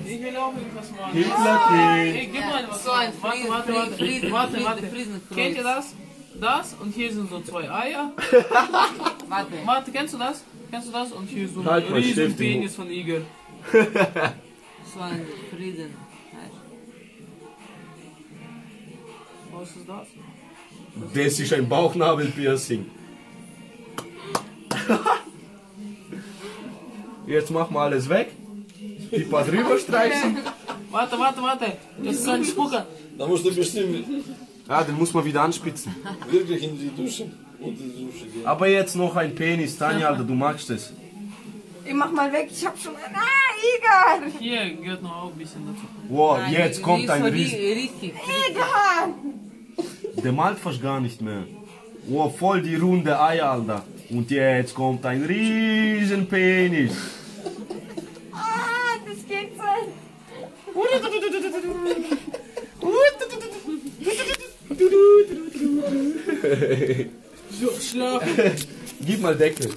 Ich will auch irgendwas malen. Hitler, Hey, gib mal was. So ein Warte. Kennt ihr das? Das und hier sind so zwei Eier. Warte. Warte, kennst du das? Und hier so ein Halt mal riesen Stift im Penis von Igel. So ein Frieden. Was ist das? das ist ein Bauchnabelpiercing. Jetzt machen wir alles weg. Die paar drüber streichen. Warte. Das ist ein Spucker. Da musst du bestimmt Ah, den muss man wieder anspitzen. wirklich in die Dusche. Unter die Dusche gehen. Aber jetzt noch ein Penis. Tanja, Alter, du magst es. Ich mach mal weg, ich hab schon einen. Ah, Igor! Hier gehört noch auch ein bisschen dazu. Wow, jetzt kommt ein Riesen. Richtig. Igor! Der malt fast gar nicht mehr. Wow, voll die runde Eier, Alter. Und jetzt kommt ein riesen Penis. Ah, das geht so. Schlaf. Gib mal Deckel.